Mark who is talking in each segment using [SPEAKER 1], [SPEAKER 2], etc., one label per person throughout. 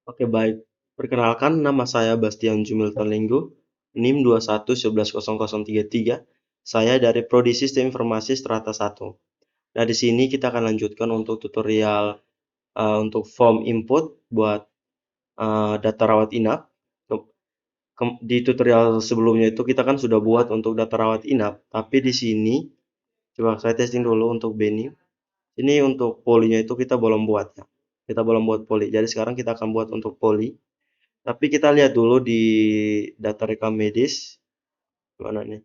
[SPEAKER 1] Oke, baik. Perkenalkan, nama saya Bastian Jumilton Linggo, NIM 21110033. Saya dari Prodi Sistem Informasi Strata 1. Nah, di sini kita akan lanjutkan untuk tutorial untuk form input buat data rawat inap. Di tutorial sebelumnya itu kita kan sudah buat untuk data rawat inap, tapi di sini coba saya testing dulu untuk Benny. Ini untuk polinya itu kita belum buat ya. Kita belum buat poli. Jadi sekarang kita akan buat untuk poli. Tapi kita lihat dulu di data rekam medis. Mana nih?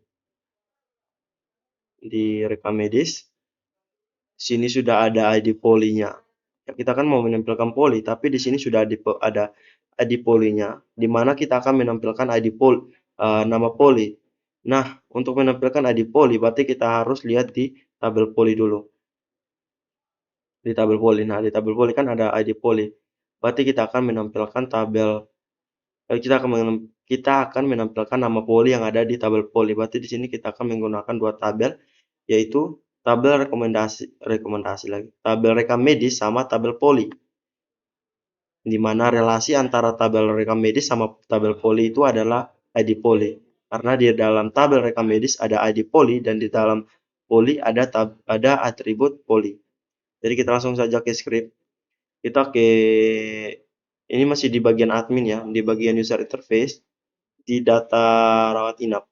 [SPEAKER 1] Di rekam medis. Sini sudah ada ID polinya. Ya, kita kan mau menampilkan poli, tapi di sini sudah ada ID polinya, di mana kita akan menampilkan nama poli. Nah, untuk menampilkan ID poli, berarti kita harus lihat di tabel poli dulu. Di tabel poli. Nah, di tabel poli kan ada ID poli. Berarti kita akan menampilkan kita akan menampilkan nama poli yang ada di tabel poli. Berarti di sini kita akan menggunakan dua tabel, yaitu tabel rekomendasi lagi, tabel rekam medis sama tabel poli. Di mana relasi antara tabel rekam medis sama tabel poli itu adalah ID poli. Karena di dalam tabel rekam medis ada ID poli dan di dalam poli ada atribut poli. Jadi kita langsung saja ke script. Kita ke ini masih di bagian admin ya, di bagian user interface, di data rawat inap.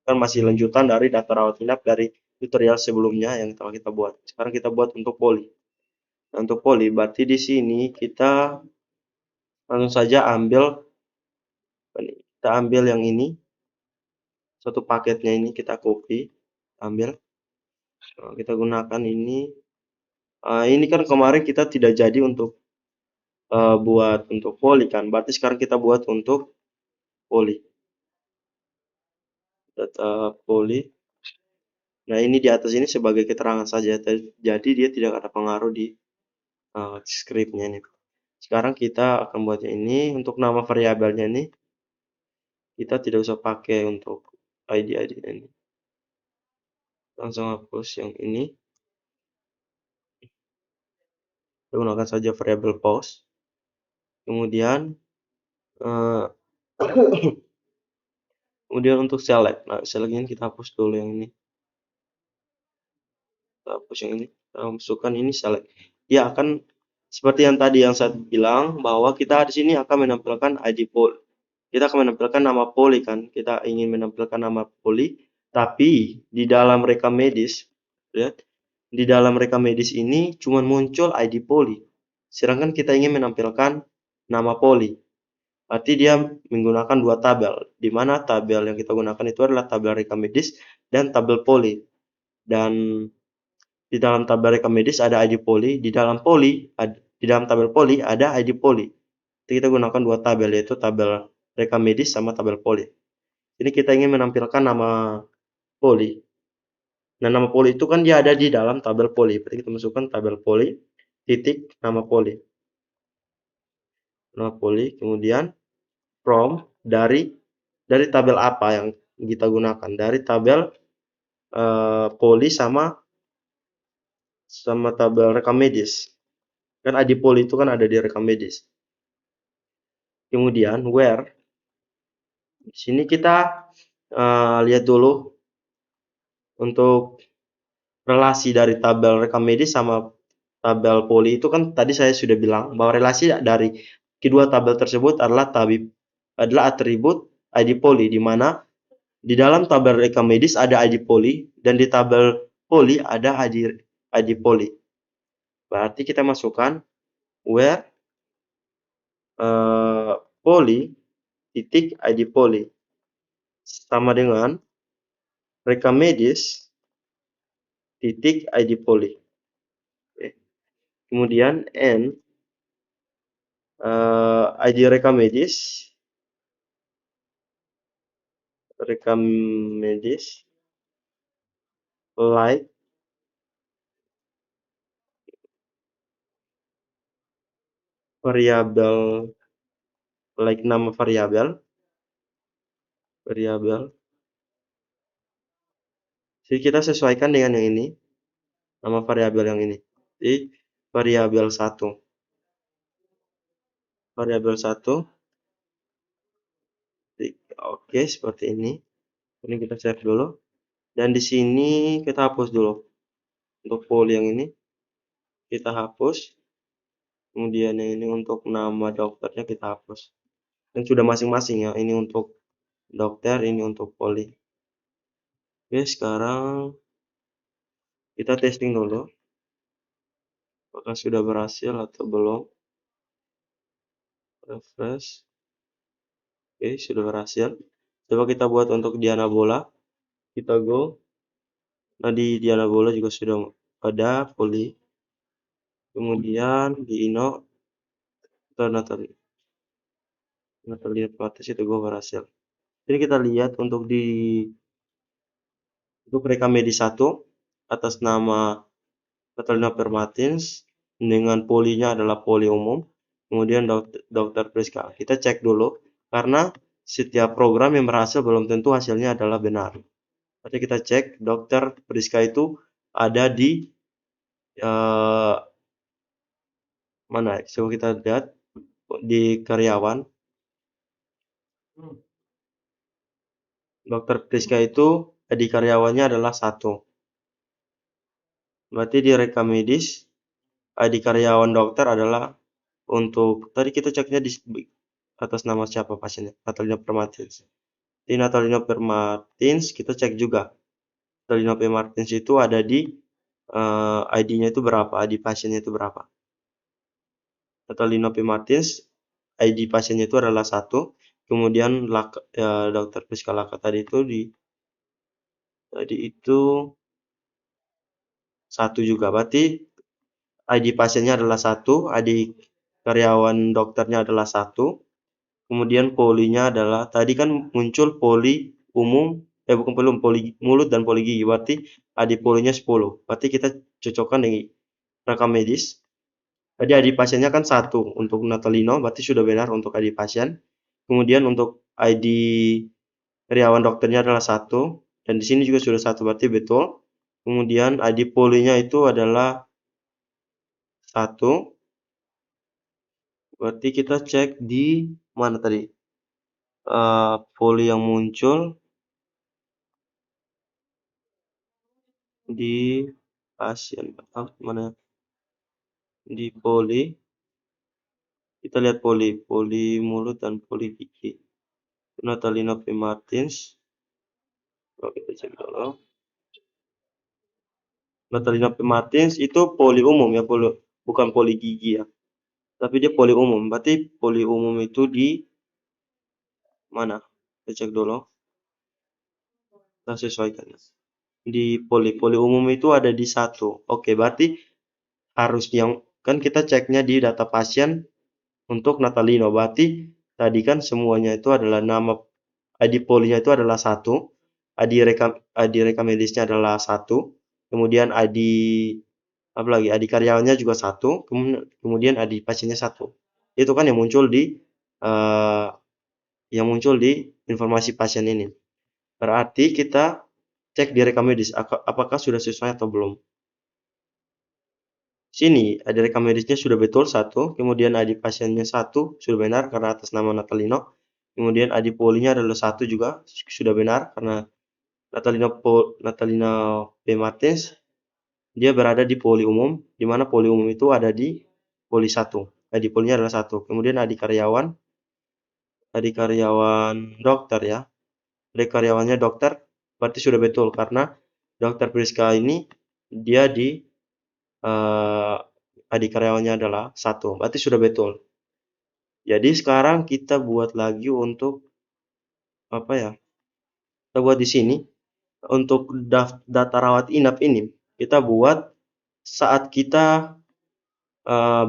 [SPEAKER 1] Kan masih lanjutan dari data rawat inap dari tutorial sebelumnya yang telah kita buat. Sekarang kita buat untuk poli. Nah, untuk poli, berarti di sini kita langsung saja kita ambil yang ini, satu paketnya ini kita copy, ambil. Nah, kita gunakan ini. Ini kan kemarin kita tidak jadi untuk buat untuk poli kan, berarti sekarang kita buat untuk poli. Data poli. Nah, ini di atas ini sebagai keterangan saja, jadi dia tidak ada pengaruh di scriptnya ini. Sekarang kita akan buatnya ini untuk nama variabelnya ini kita tidak usah pakai untuk ID ini. Langsung hapus yang ini. Kita gunakan saja variabel post. Kemudian eh, kemudian untuk select. Nah, select ini kita hapus dulu yang ini. Kita hapus yang ini. Kita masukkan ini select. Dia akan seperti yang tadi yang saya bilang bahwa kita di sini akan menampilkan ID pool. Kita akan menampilkan nama poli kan. Kita ingin menampilkan nama poli, tapi di dalam rekam medis, lihat, di dalam rekam medis ini cuma muncul ID poli. Sedangkan kita ingin menampilkan nama poli. Berarti dia menggunakan dua tabel, di mana tabel yang kita gunakan itu adalah tabel rekam medis dan tabel poli. Dan di dalam tabel rekam medis ada ID poli, di dalam tabel poli ada ID poli. Jadi kita gunakan dua tabel, yaitu tabel rekam medis sama tabel poli. Ini kita ingin menampilkan nama poli. Nah, nama poli itu kan dia ada di dalam tabel poli. Berarti kita masukkan tabel poli, titik, nama poli. Nama poli, kemudian from dari tabel apa yang kita gunakan? Dari tabel poli sama tabel rekam medis. Kan ID poli itu kan ada di rekam medis. Kemudian where, di sini kita lihat dulu untuk relasi dari tabel rekam medis sama tabel poli itu kan tadi saya sudah bilang bahwa relasi dari kedua tabel tersebut adalah atribut ID poli, di mana di dalam tabel rekam medis ada ID poli dan di tabel poli ada ID poli. Berarti kita masukkan where poli titik ID poli sama dengan rekam medis titik ID poli. Oke. Kemudian n ID rekam medis like variabel, like nama variabel. Jadi kita sesuaikan dengan yang ini, nama variabel yang ini. Jadi variabel 1. variabel 1. Oke, seperti ini. Ini kita save dulu. Dan di sini kita hapus dulu. Untuk pool yang ini kita hapus. Kemudian yang ini untuk nama dokternya kita hapus. Dan sudah masing-masing ya. Ini untuk dokter, ini untuk poli. Oke, sekarang kita testing dulu. Apakah sudah berhasil atau belum. Refresh. Oke, sudah berhasil. Coba kita buat untuk Diana Bola. Kita go. Nah, di Diana Bola juga sudah ada poli. Kemudian di Ino kita Natalia Plates itu gue berhasil. Jadi kita lihat untuk rekam medis 1 atas nama Catalina Permatins dengan polinya adalah poli umum. Kemudian dokter Priska. Kita cek dulu karena setiap program yang berhasil belum tentu hasilnya adalah benar. Nanti kita cek dokter Priska itu ada di mana? Coba kita lihat di karyawan. Dokter Priska itu di karyawannya adalah 1. Berarti di rekam medis ID karyawan dokter adalah untuk tadi kita ceknya di atas nama siapa pasiennya? Natalina Permatins. Di Natalina Permatins kita cek juga. Natalina Permatins itu ada di ID-nya itu berapa? ID pasiennya itu berapa? Natalina Permatins ID pasiennya itu adalah 1. Kemudian dokter Priska Laka tadi itu 1 juga. Berarti ID pasiennya adalah 1, ID karyawan dokternya adalah 1, kemudian polinya adalah tadi kan muncul poli umum, bukan poli mulut dan poli gigi, berarti ID polinya 10. Berarti kita cocokkan dengan rekam medis. Tadi ID pasiennya kan 1 untuk Natalino, berarti sudah benar untuk ID pasien. Kemudian untuk ID karyawan dokternya adalah 1, dan di sini juga sudah 1, berarti betul. Kemudian ID polinya itu adalah 1. Berarti kita cek di mana tadi? Poli yang muncul di pasien mana? Di poli. Kita lihat poli mulut dan poli gigi. Natalina P. Martins. Coba kita cek dulu. Natalina P. Martins itu poli umum ya, bukan poli gigi ya. Tapi dia poli umum. Berarti poli umum itu di mana? Kita cek dulu. Kita sesuaikan. Di poli umum itu ada di 1. Oke, berarti harus yang kan kita ceknya di data pasien untuk Natalino. Berarti tadi kan semuanya itu adalah nama ID polinya itu adalah 1, ID rekam medisnya adalah 1, kemudian ID apa lagi? ID karyawannya juga 1, kemudian ID pasiennya 1. Itu kan uh, yang muncul di informasi pasien ini. Berarti kita cek di rekam medis apakah sudah sesuai atau belum. Sini ada rekam medisnya sudah betul 1, kemudian ID pasiennya 1 sudah benar karena atas nama Natalino. Kemudian ID polinya adalah 1 juga sudah benar karena Natalina P. Martins dia berada di poli umum, di mana poli umum itu ada di poli 1. ID polinya adalah 1. Kemudian ID karyawan dokter ya. ID karyawannya dokter berarti sudah betul karena dokter Priska ini dia di adik karyawannya adalah 1, berarti sudah betul. Jadi sekarang kita buat lagi untuk apa ya? Kita buat di sini untuk data rawat inap ini kita buat saat kita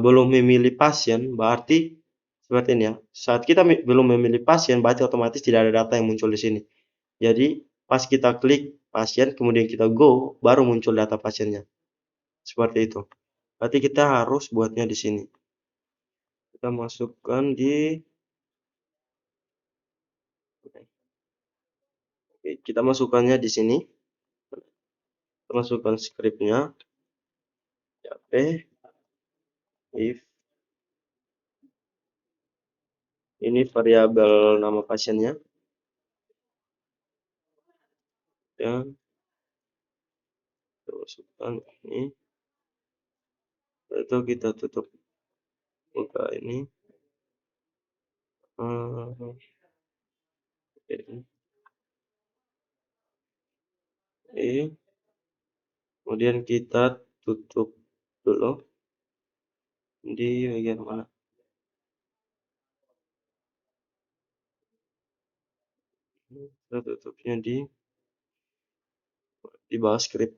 [SPEAKER 1] belum memilih pasien, berarti seperti ini ya. Saat kita belum memilih pasien, berarti otomatis tidak ada data yang muncul di sini. Jadi pas kita klik pasien, kemudian kita go, baru muncul data pasiennya. Seperti itu. Berarti kita harus buatnya di sini. Kita masukkan di kita masukkannya di sini. Kita masukkan scriptnya. P if Ini variabel nama pasiennya, ya. Kita masukkan ini, atau kita tutup, buka ini, kemudian kita tutup dulu di bagian mana? Kita tutupnya di bawah script.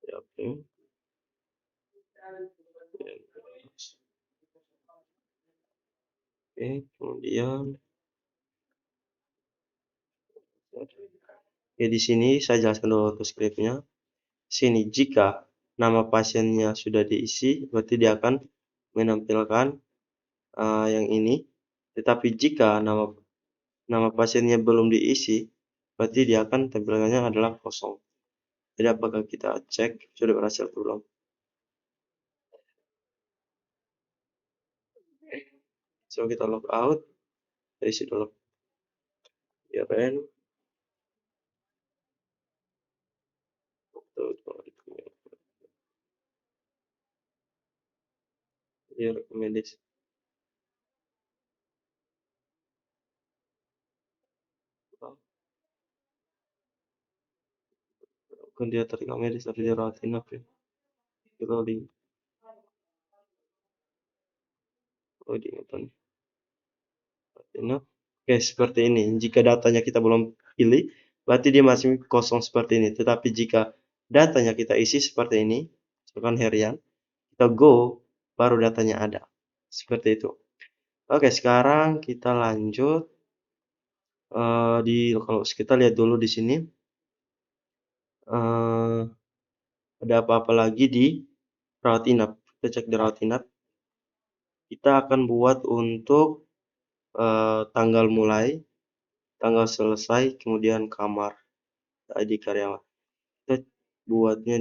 [SPEAKER 1] Ya, oke. Oke, kemudian di sini saya jelaskan dulu untuk scriptnya. Sini jika nama pasiennya sudah diisi, berarti dia akan menampilkan yang ini. Tetapi jika nama pasiennya belum diisi, berarti dia akan tampilannya adalah kosong. Jadi apakah kita cek sudah berhasil atau belum? So kita log out dari situ log IRN. Dia rekomendasi. Bukan dia teringat medis tapi dia rawat inap ya. Loading. Loading apa nih? Inap. Oke, seperti ini. Jika datanya kita belum pilih, berarti dia masih kosong seperti ini. Tetapi jika datanya kita isi seperti ini, misalkan harian, kita go, baru datanya ada. Seperti itu. Oke, sekarang kita lanjut. Kalau kita lihat dulu di sini, ada apa-apa lagi di rawat inap. Kita cek di rawat inap. Kita akan buat untuk tanggal mulai, tanggal selesai, kemudian kamar, ID karyawan. Kita buatnya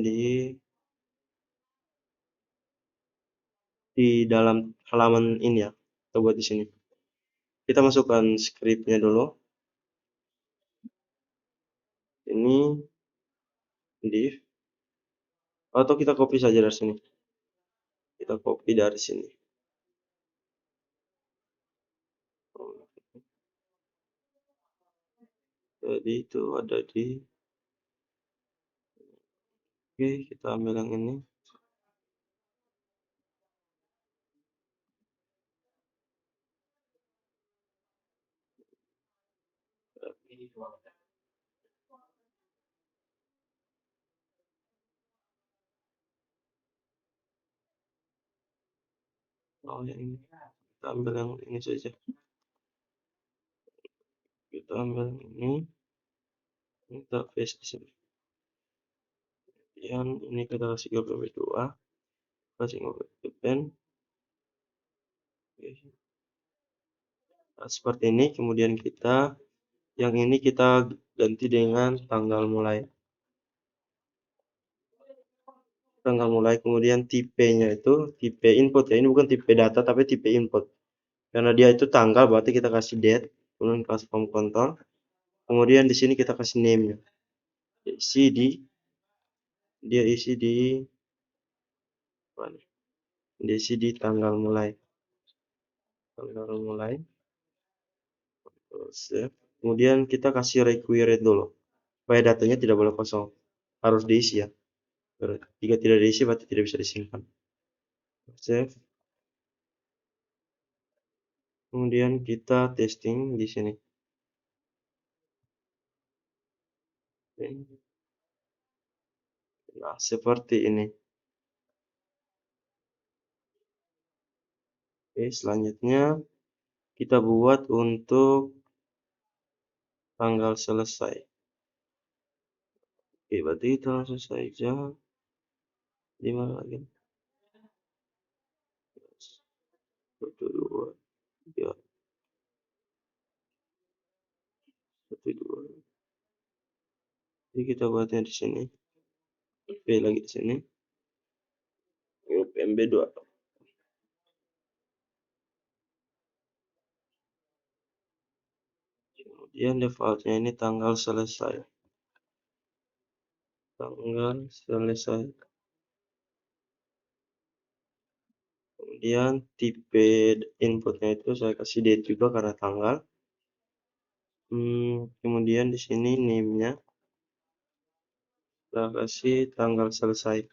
[SPEAKER 1] di dalam halaman ini ya. Kita buat di sini. Kita masukkan scriptnya dulu. Ini div. Atau kita copy saja dari sini. Kita copy dari sini. Jadi itu ada di. Oke, kita ambil yang ini. Oh, yang ini. Kita ambil yang ini saja. Kita ambil ini. Kita paste di sini. Yang ini kita kasih ke BB2. Kasih ke pen. Nah, seperti ini. Kemudian yang ini kita ganti dengan tanggal mulai. Tanggal mulai, kemudian tipenya itu tipe input ya. Ini bukan tipe data tapi tipe input. Karena dia itu tanggal, berarti kita kasih date, kemudian kasih form control. Kemudian di sini kita kasih name-nya. Dia isi di tanggal mulai. Tanggal mulai. Save. Kemudian kita kasih required dulu. Supaya datanya tidak boleh kosong. Harus diisi ya. Jika tidak diisi, berarti tidak bisa disimpan. Save. Kemudian kita testing di sini. Nah, seperti ini. Oke, selanjutnya kita buat untuk tanggal selesai. Oke, berarti kita langsung saja. Di mana lagi? 1, 2, 3, 1, 2. Jadi kita buatnya di sini. P lagi di sini. PMB 2. Kemudian defaultnya ini tanggal selesai. Tanggal selesai. Kemudian tipe inputnya itu saya kasih date juga karena tanggal. Kemudian di sini name-nya saya kasih tanggal selesai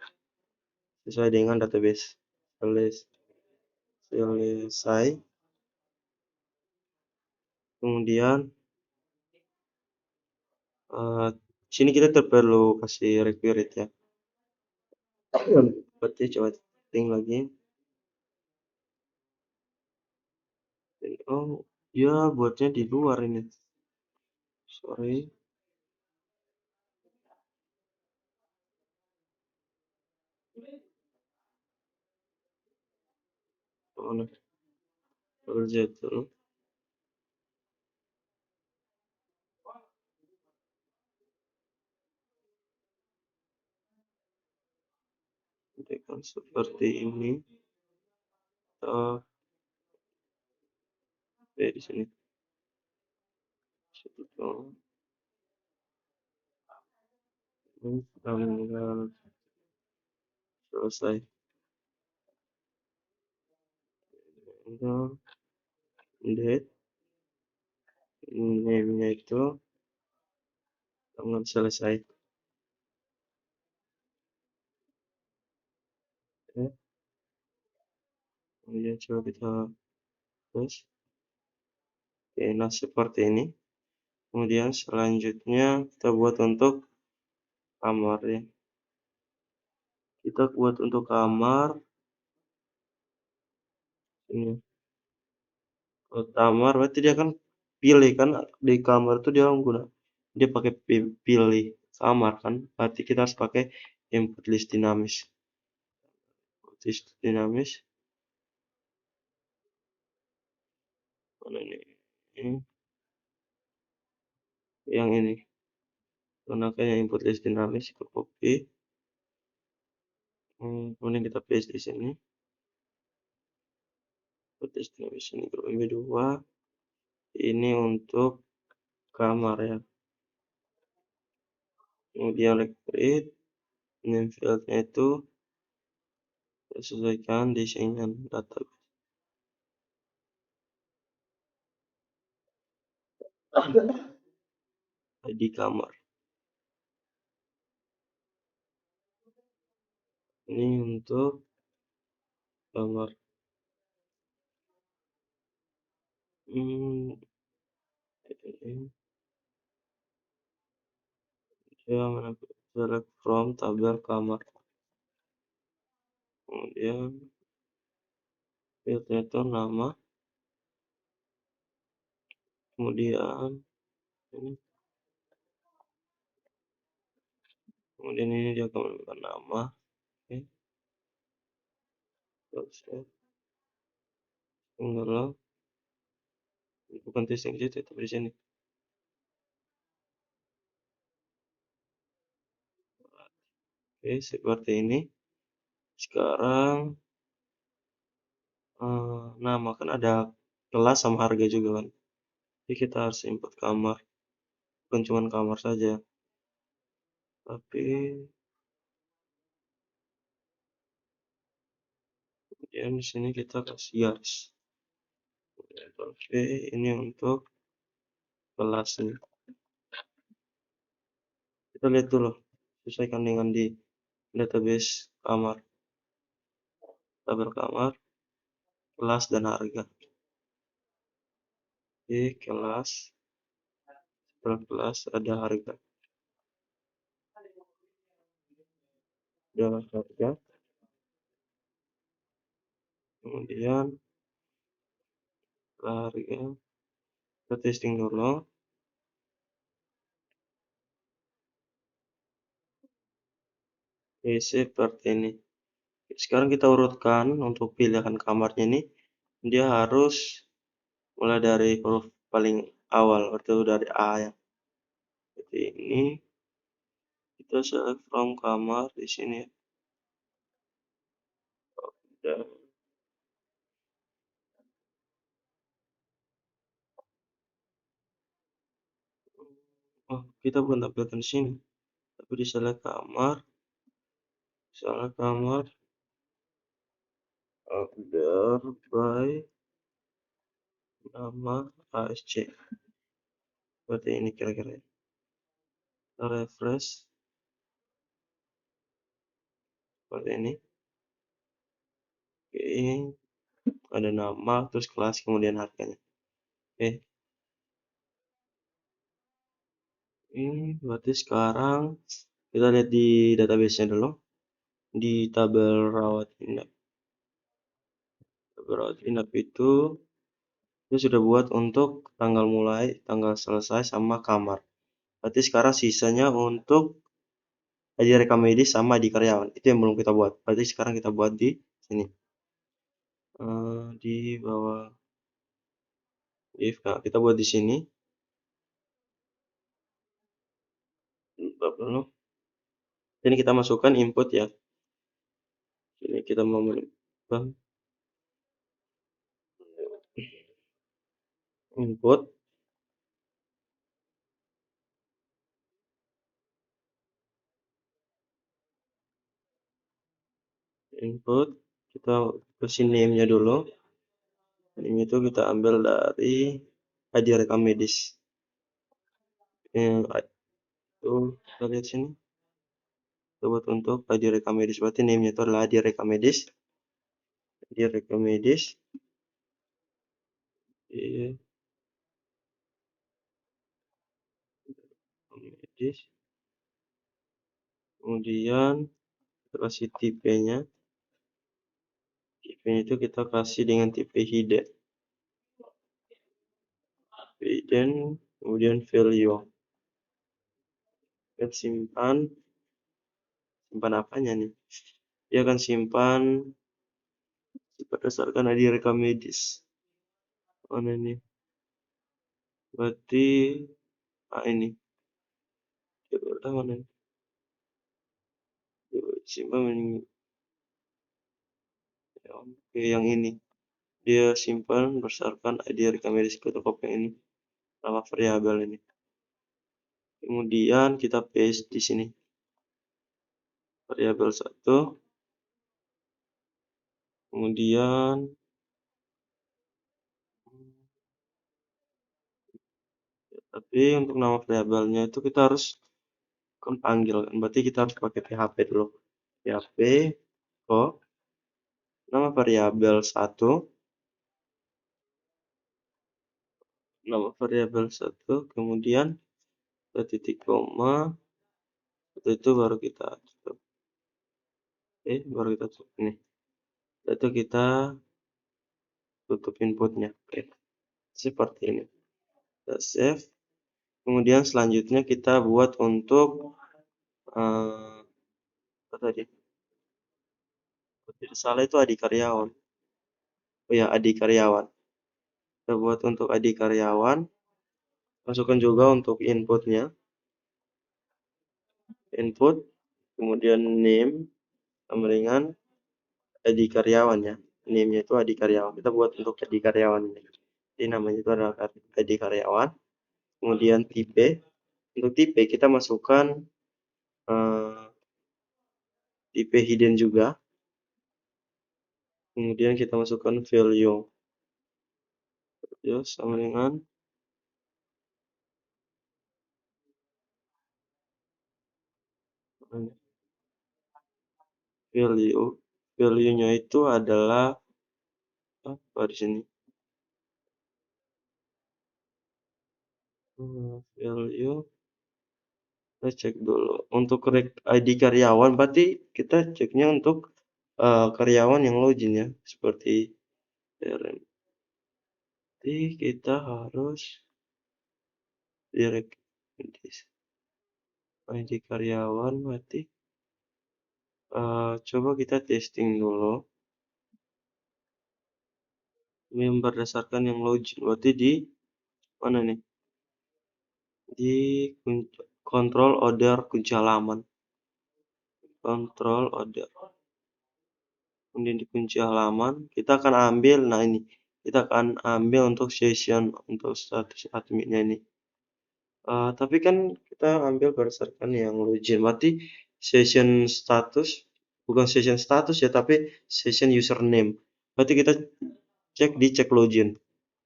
[SPEAKER 1] sesuai dengan database. Selesai. Kemudian sini kita perlu kasih required ya. Berarti coba setting lagi. Oh, ya buatnya di luar ini. Sorry. Mana? Z dulu. Tekan seperti ini. Di sini. Tanggal selesai. Tanggal date. Name-nya itu tanggal selesai. Oke. Kemudian coba kita terus. Oke, nah seperti ini. Kemudian selanjutnya kita buat untuk kamar ya. Kita buat untuk kamar ini. Kamar berarti dia kan pilih kan di kamar itu dia pakai pilih kamar kan. Berarti kita harus pakai input list dinamis. List dinamis. Mana ini? Yang ini. Gunakan yang input list dinamis, kita copy. Kemudian kita paste di sini. Input list dinamis ini grup MB2. Ini untuk kamar ya. Kemudian recreate name fieldnya itu sesuaikan dengan database. ID kamar. Ini untuk kamar. Select from tabel kamar. Kemudian fieldnya itu nama. Kemudian ini dia akan memberikan nama. Oke. Terus bukan testing situ tapi di sini. Oke, seperti ini. Sekarang nama kan ada kelas sama harga juga kan. Jadi kita harus input kamar. Bukan cuma kamar saja. Tapi kemudian di sini kita kasih garis. Oke, ini untuk kelas ini. Kita lihat dulu, sesuaikan dengan di database kamar, tabel kamar, kelas dan harga. Di kelas, setelah kelas ada harga. Ada harga. Kemudian harga. Kita testing dulu. Seperti ini. Sekarang kita urutkan untuk pilihan kamarnya ini. Dia harus mulai dari huruf paling awal atau dari A ya. Seperti ini. Kita select from kamar di sini. Ya. Oh, kita bukan tampilkan di sini, tapi di select kamar, order by nama ASC. Seperti ini kira-kira. Kita refresh seperti ini. Oke, ada nama, terus kelas, kemudian harganya. Oke, ini berarti sekarang kita lihat di database-nya dulu. Di tabel rawat inap. Tabel rawat inap itu sudah buat untuk tanggal mulai, tanggal selesai, sama kamar. Berarti sekarang sisanya untuk ID rekam medis sama ID karyawan. Itu yang belum kita buat. Berarti sekarang kita buat di sini. Di bawah if, nah, kita buat di sini. Dulu. Ini kita masukkan input ya. Ini kita mau menambah input. Kita kasih name-nya dulu. Name itu kita ambil dari ID rekam medis. Itu kita lihat sini. Kita buat untuk ID rekam medis. Berarti name-nya itu adalah ID rekam medis. ID rekam medis. Medis. Kemudian kita kasih tipe-nya. Tipe itu kita kasih dengan tipe hidden. Kemudian value. Kita simpan apanya nih? Dia akan simpan berdasarkan ID rekam medis. Mana ini? Berarti ini. Coba mana? Coba simpan ini. Oke, yang ini. Dia simpan berdasarkan ID rekam medis fotokopi ini. Nama variabel ini. Kemudian kita paste di sini. Variabel 1. Kemudian tapi untuk nama variabelnya itu kita harus panggil kan. Berarti kita harus pakai PHP dulu. PHP nama variabel 1. Nama variabel 1, kemudian titik koma. Setelah itu baru kita tutup. Baru kita tutup ini. Setelah itu kita tutup inputnya. Seperti ini. Kita save. Kemudian selanjutnya kita buat untuk apa tadi? Tidak salah itu ID karyawan. Oh ya, ID karyawan. Kita buat untuk ID karyawan. Masukkan juga untuk inputnya. Input, kemudian name, sama dengan ID karyawan ya. Name-nya itu ID karyawan. Kita buat untuk ID karyawan ini. Jadi namanya itu adalah ID karyawan. Kemudian tipe. Untuk tipe kita masukkan tipe hidden juga. Kemudian kita masukkan value. Sama dengan value. Value-nya itu adalah apa di sini? Value. Kita cek dulu. Untuk ID karyawan, berarti kita ceknya untuk karyawan yang login ya. Seperti CRM. Jadi kita harus direct ID karyawan berarti coba kita testing dulu. Ini berdasarkan yang login. Berarti di mana nih? Di control order kunci halaman. Control order. Kemudian di kunci halaman kita akan ambil, nah ini kita akan ambil untuk session untuk status adminnya ini. Tapi kan kita ambil berdasarkan yang login, berarti session status bukan session status ya, tapi session username. Berarti kita cek di cek login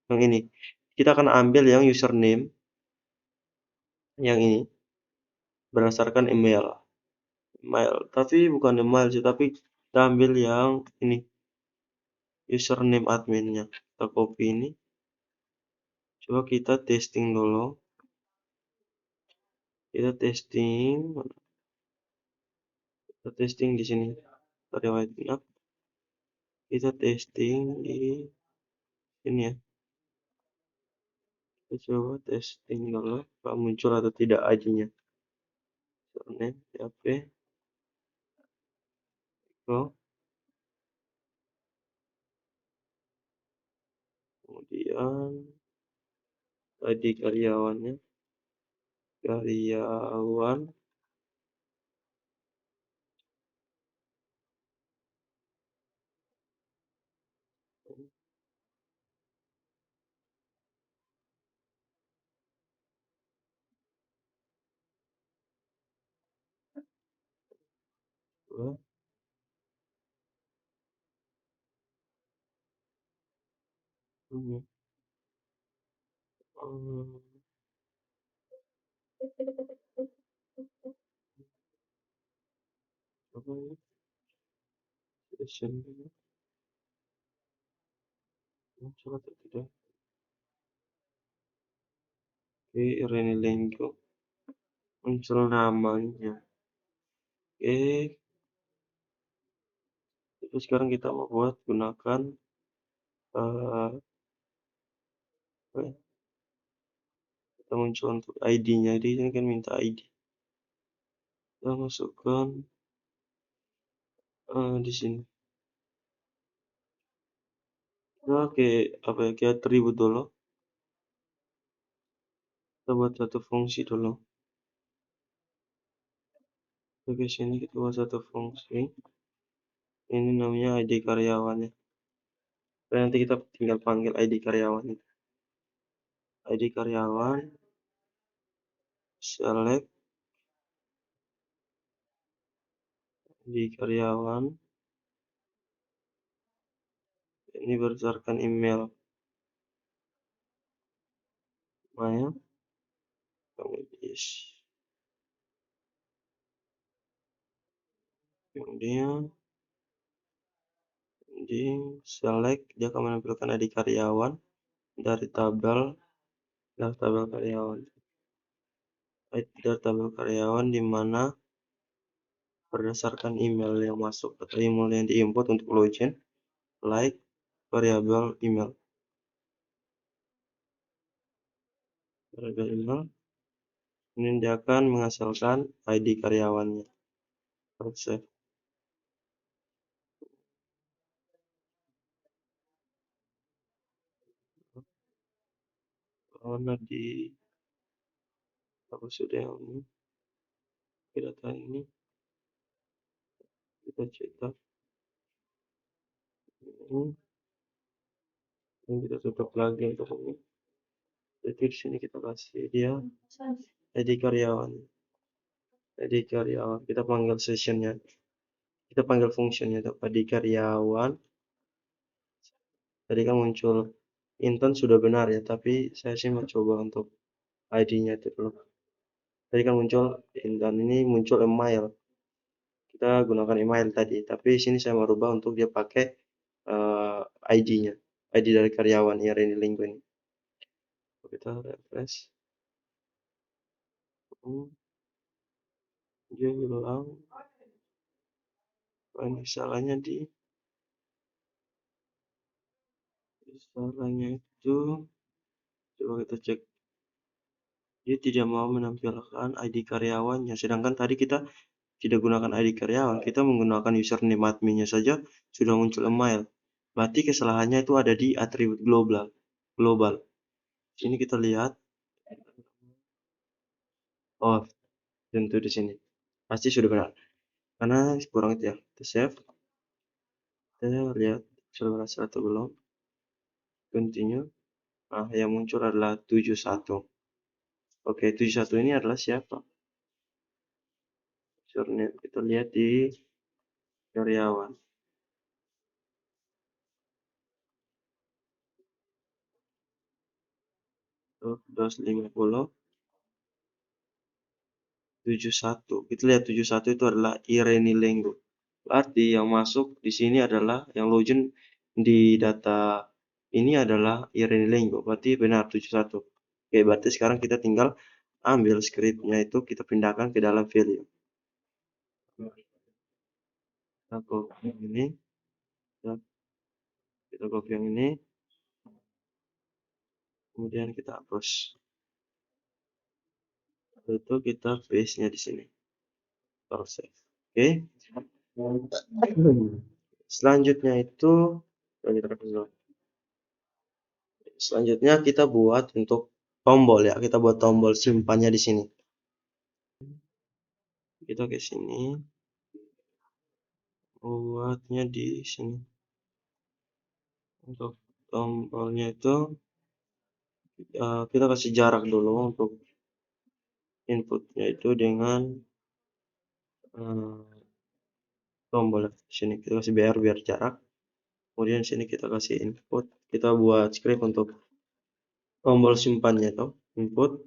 [SPEAKER 1] yang ini. Kita akan ambil yang username yang ini berdasarkan email. Tapi bukan email sih, tapi kita ambil yang ini username adminnya. Kita copy ini. Coba kita testing dulu. Kita testing di sini. Pada white up. Kita testing di sini ya. Kita coba testing dulu, apa muncul atau tidak ID-nya. Username, PHP, oh, kemudian ID karyawannya, karyawan, oh, ini, hmm, apa ini, session ini, muncul atau tidak? Oke, Rene Lengko, muncul namanya. Oke, terus sekarang kita mau buat gunakan apa ya, kita muncul untuk ID-nya. Jadi ini kan minta ID. Kita masukkan di sini. Kita ke apa ya? Ke atribut dulu. Kita buat satu fungsi dulu. Oke, sini kita buat satu fungsi. Ini namanya ID karyawannya. Dan nanti kita tinggal panggil ID karyawan. ID karyawan, select ID karyawan. Ini berdasarkan email. Mail, kemudian di select dia akan menampilkan ID karyawan dari tabel karyawan. Dari tabel karyawan di mana berdasarkan email yang masuk atau email yang diinput untuk login, like variabel email. Variabel email ini dia akan menghasilkan ID karyawannya. Save. Karena di apa sudah yang ini data ini kita cetak ini kita tutup lagi untuk ini. Jadi di sini kita kasih dia ID karyawan. ID karyawan kita panggil sessionnya. Kita panggil fungsinya ID karyawan. Tadi kan muncul intern sudah benar ya, tapi saya sih mau coba untuk ID-nya itu dulu. Tadi kan muncul intern, ini muncul email. Kita gunakan email tadi, tapi sini saya mau rubah untuk dia pakai ID-nya. ID dari karyawan ya, Reni Linggo ini. Kita refresh. Dia bilang ini salahnya itu coba kita cek, dia tidak mau menampilkan ID karyawannya, sedangkan tadi kita tidak gunakan ID karyawan, kita menggunakan username adminnya saja sudah muncul email. Berarti kesalahannya itu ada di atribut global. Sini kita lihat, oh tentu di sini pasti sudah benar, karena kurang itu ya. Kita save, kita lihat sudah berhasil atau belum. Continue. Nah, yang muncul adalah 71. Oke, 71 ini adalah siapa? Username kita lihat di karyawan. Tuh, 250 71. Kita lihat 71 itu adalah Irene Lenggo. Berarti yang masuk di sini adalah yang login di data ini adalah Irene Lenggo. Berarti benar 71. Oke, berarti sekarang kita tinggal ambil scriptnya itu kita pindahkan ke dalam value. Kita copy yang ini, kita copy yang ini, kemudian kita hapus. Lalu itu kita paste-nya di sini. Baru save. Oke. Selanjutnya itu selanjutnya kita buat untuk tombol ya. Kita buat tombol simpannya di sini. Kita ke sini. Buatnya di sini. Untuk tombolnya itu kita kasih jarak dulu untuk inputnya itu dengan tombol di sini. Kita kasih biar jarak. Kemudian sini kita kasih input. Kita buat script untuk tombol simpannya itu. Input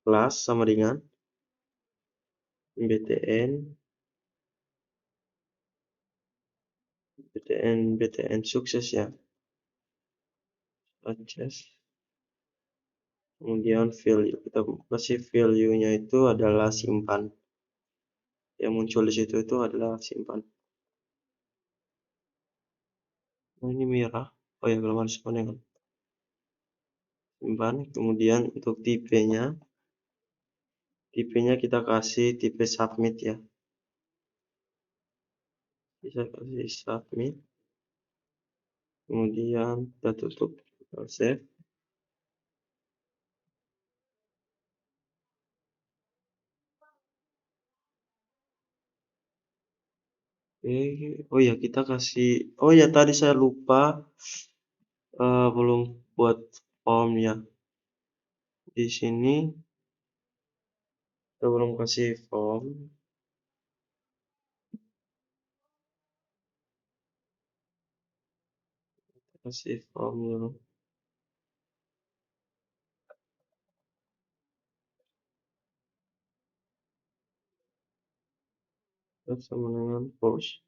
[SPEAKER 1] kelas sama dengan btn sukses ya. Sukses. Kemudian value. Kita kasih value-nya itu adalah simpan. Yang muncul di situ itu adalah simpan. Nah, ini merah. Oh ya, belum ada simpannya kan. Simpan. Kemudian untuk tipenya kita kasih tipe submit ya. Bisa kasih submit. Kemudian kita tutup. Kita save. Oh ya, kita kasih. Oh ya, tadi saya lupa belum buat form ya. Di sini kita belum kasih form. Kasih form dulu. Terus sama dengan post.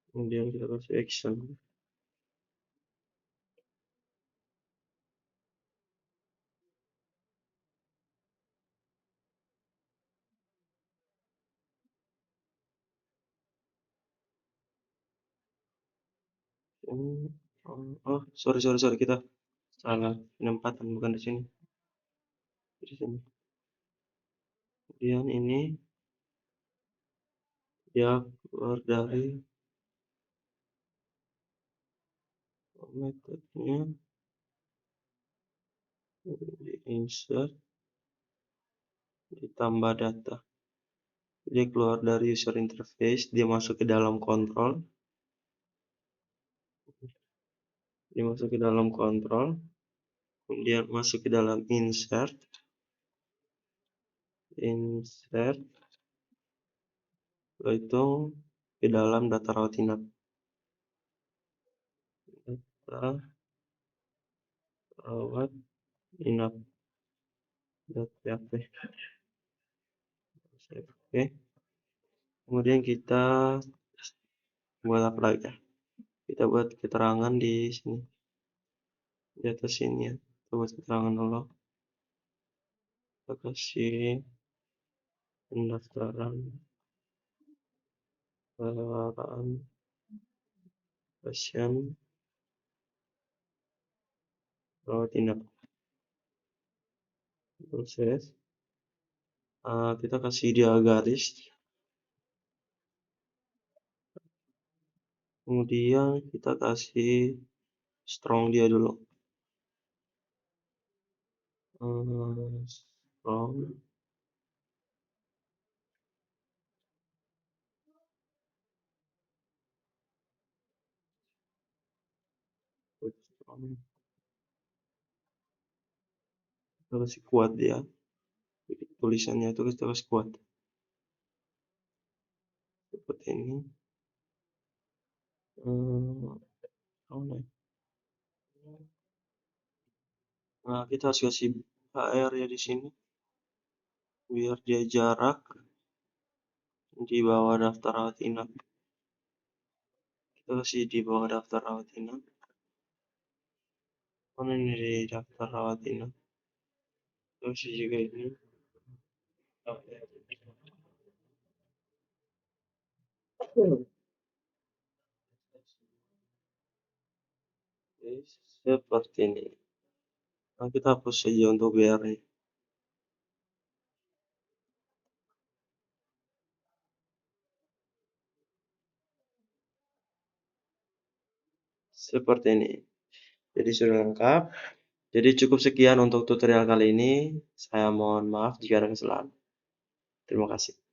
[SPEAKER 1] Kemudian kita kasih action. Oh, sorry, kita salah penempatan, bukan di sini. Di sini. Kemudian ini dia keluar dari metodenya, di insert, ditambah data. Dia keluar dari user interface, dia masuk ke dalam kontrol. Dia masuk ke dalam kontrol. Kemudian masuk ke dalam insert. Setelah itu ke dalam data rawat inap. Data rawat inap. .php. Oke. Kemudian kita buat apa lagi ya? Kita buat keterangan di sini. Di atas sini ya. Kita buat keterangan dulu. Kita kasih pendaftaran pasien rawat inap. Proses. Kita kasih dia garis. Kemudian kita kasih strong dia dulu. Strong. kita kasih kuat dia, tulisannya itu kita kasih kuat seperti ini. Nah, kita harus kasih HR ya di sini biar dia jarak di bawah daftar rawat inap. Kita kasih di bawah daftar rawat inap. Mana ini di daftar rawat inap? Terus juga ini. Oke, seperti ini. Nah, kita hapus saja untuk BR-nya. Seperti ini. Jadi sudah lengkap. Jadi cukup sekian untuk tutorial kali ini. Saya mohon maaf jika ada kesalahan. Terima kasih.